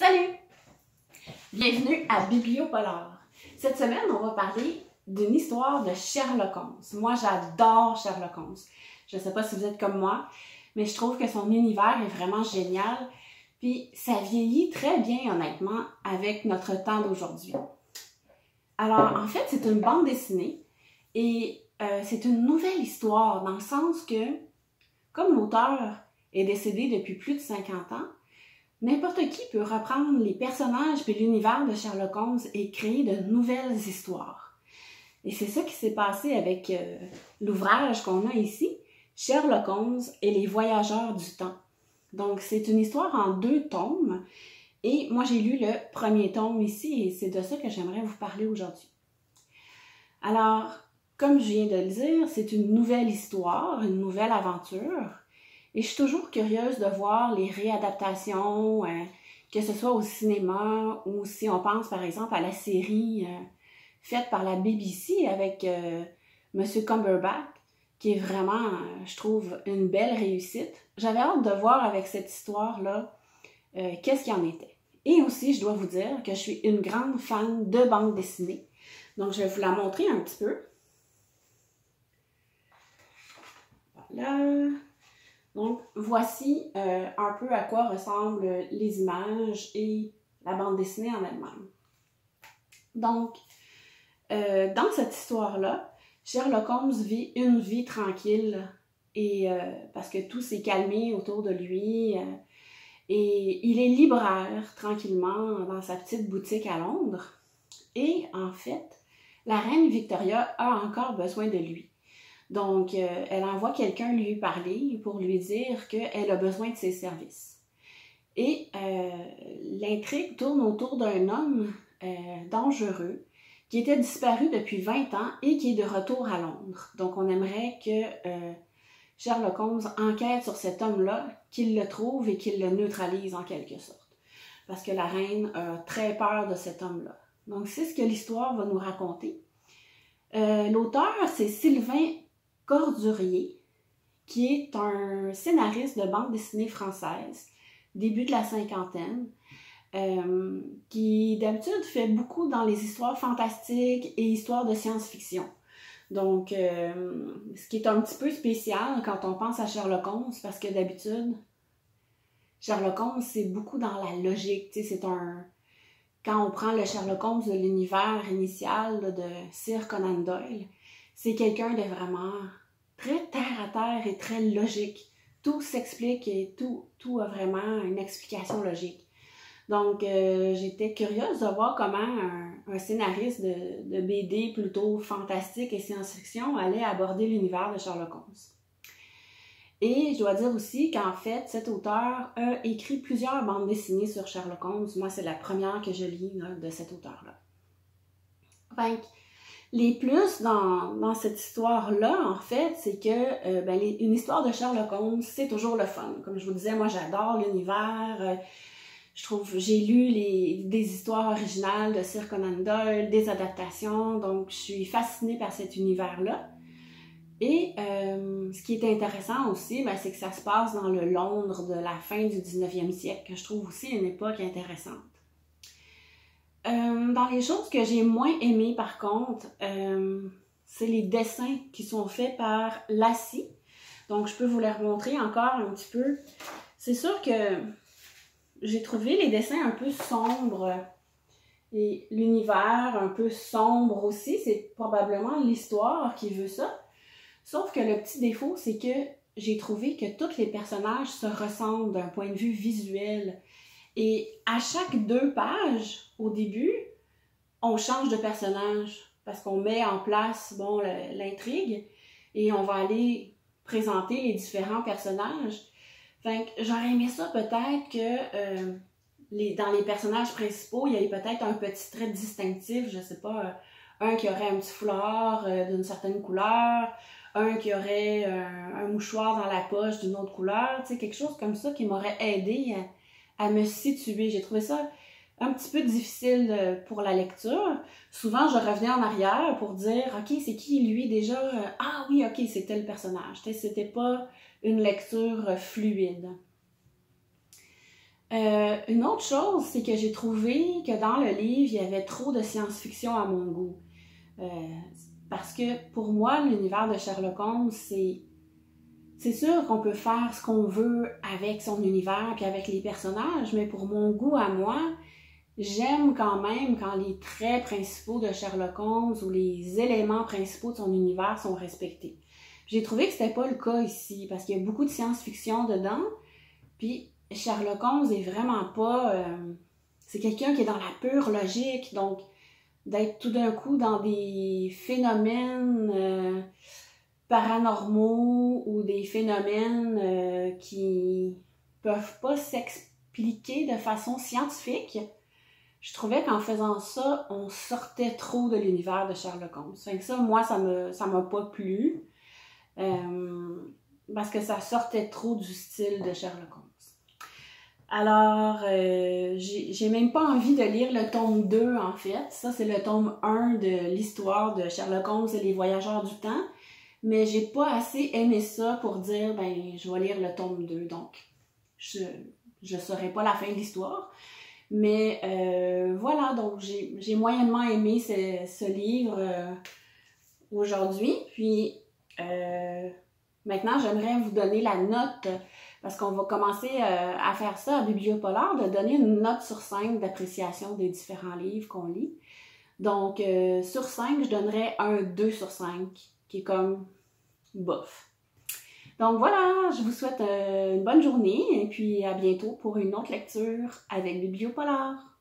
Salut! Bienvenue à Bibliopolar. Cette semaine, on va parler d'une histoire de Sherlock Holmes. Moi, j'adore Sherlock Holmes. Je ne sais pas si vous êtes comme moi, mais je trouve que son univers est vraiment génial. Puis, ça vieillit très bien, honnêtement, avec notre temps d'aujourd'hui. Alors, en fait, c'est une bande dessinée et c'est une nouvelle histoire dans le sens que, comme l'auteur est décédé depuis plus de 50 ans, n'importe qui peut reprendre les personnages et l'univers de Sherlock Holmes et créer de nouvelles histoires. Et c'est ça qui s'est passé avec l'ouvrage qu'on a ici, Sherlock Holmes et les voyageurs du temps. Donc, c'est une histoire en 2 tomes. Et moi, j'ai lu le premier tome ici et c'est de ça que j'aimerais vous parler aujourd'hui. Alors, comme je viens de le dire, c'est une nouvelle histoire, une nouvelle aventure. Et je suis toujours curieuse de voir les réadaptations, que ce soit au cinéma ou si on pense par exemple à la série faite par la BBC avec M. Cumberbatch, qui est vraiment, je trouve, une belle réussite. J'avais hâte de voir avec cette histoire-là qu'est-ce qu'il en était. Et aussi, je dois vous dire que je suis une grande fan de bande dessinée. Donc, je vais vous la montrer un petit peu. Voilà. Donc, voici un peu à quoi ressemblent les images et la bande dessinée en elle-même. Donc, dans cette histoire-là, Sherlock Holmes vit une vie tranquille et parce que tout s'est calmé autour de lui et il est libraire tranquillement dans sa petite boutique à Londres. Et en fait, la reine Victoria a encore besoin de lui. Donc, elle envoie quelqu'un lui parler pour lui dire qu'elle a besoin de ses services. Et l'intrigue tourne autour d'un homme dangereux qui était disparu depuis 20 ans et qui est de retour à Londres. Donc, on aimerait que Sherlock Holmes enquête sur cet homme-là, qu'il le trouve et qu'il le neutralise en quelque sorte. Parce que la reine a très peur de cet homme-là. Donc, c'est ce que l'histoire va nous raconter. L'auteur, c'est Sylvain Cordurier, qui est un scénariste de bande dessinée française, début de la cinquantaine, qui d'habitude fait beaucoup dans les histoires fantastiques et histoires de science-fiction. Donc, ce qui est un petit peu spécial quand on pense à Sherlock Holmes, parce que d'habitude, Sherlock Holmes, c'est beaucoup dans la logique. Tu sais, c'est un... Quand on prend le Sherlock Holmes de l'univers initial de Sir Conan Doyle, c'est quelqu'un de vraiment très terre-à-terre et très logique. Tout s'explique et tout a vraiment une explication logique. Donc, j'étais curieuse de voir comment un scénariste de BD plutôt fantastique et science-fiction allait aborder l'univers de Sherlock Holmes. Et je dois dire aussi qu'en fait, cet auteur a écrit plusieurs bandes dessinées sur Sherlock Holmes. Moi, c'est la première que je lis là, de cet auteur-là. Enfin, les plus dans cette histoire-là, en fait, c'est que une histoire de Sherlock Holmes, c'est toujours le fun. Comme je vous disais, moi, j'adore l'univers. J'ai lu des histoires originales de Sir Conan Doyle, des adaptations, donc je suis fascinée par cet univers-là. Et ce qui est intéressant aussi, c'est que ça se passe dans le Londres de la fin du 19e siècle, que je trouve aussi une époque intéressante. Dans les choses que j'ai moins aimées, par contre, c'est les dessins qui sont faits par Lassie. Donc, je peux vous les remontrer encore un petit peu. C'est sûr que j'ai trouvé les dessins un peu sombres et l'univers un peu sombre aussi. C'est probablement l'histoire qui veut ça. Sauf que le petit défaut, c'est que j'ai trouvé que tous les personnages se ressemblent d'un point de vue visuel. Et à chaque 2 pages, au début, on change de personnage parce qu'on met en place l'intrigue et on va aller présenter les différents personnages. Fait que j'aurais aimé ça peut-être que dans les personnages principaux, il y ait peut-être un petit trait distinctif, je sais pas, un qui aurait un petit foulard d'une certaine couleur, un qui aurait un mouchoir dans la poche d'une autre couleur, tu sais, quelque chose comme ça qui m'aurait aidé à me situer. J'ai trouvé ça un petit peu difficile pour la lecture. Souvent, je revenais en arrière pour dire « Ok, c'est qui lui déjà? Ah oui, ok, c'est tel personnage. » C'était pas une lecture fluide. Une autre chose, c'est que j'ai trouvé que dans le livre, il y avait trop de science-fiction à mon goût. Parce que pour moi, l'univers de Sherlock Holmes, c'est sûr qu'on peut faire ce qu'on veut avec son univers puis avec les personnages, mais pour mon goût à moi, j'aime quand même quand les traits principaux de Sherlock Holmes ou les éléments principaux de son univers sont respectés. J'ai trouvé que c'était pas le cas ici, parce qu'il y a beaucoup de science-fiction dedans, puis Sherlock Holmes est vraiment pas... c'est quelqu'un qui est dans la pure logique, donc d'être tout d'un coup dans des phénomènes paranormaux ou des phénomènes qui peuvent pas s'expliquer de façon scientifique. Je trouvais qu'en faisant ça, on sortait trop de l'univers de Sherlock Holmes. Fait que ça, moi, ça m'a pas plu. Parce que ça sortait trop du style de Sherlock Holmes. Alors, j'ai même pas envie de lire le tome 2, en fait. Ça, c'est le tome 1 de l'histoire de Sherlock Holmes et les voyageurs du temps. Mais j'ai pas assez aimé ça pour dire, ben, je vais lire le tome 2. Donc, je saurais pas la fin de l'histoire. Mais voilà, donc j'ai moyennement aimé ce livre aujourd'hui. Puis, maintenant, j'aimerais vous donner la note, parce qu'on va commencer à faire ça à Bibliopolar, de donner une note sur 5 d'appréciation des différents livres qu'on lit. Donc, sur 5, je donnerais un 2 sur 5, qui est comme bof. Donc voilà, je vous souhaite une bonne journée et puis à bientôt pour une autre lecture avec Bibliopolar.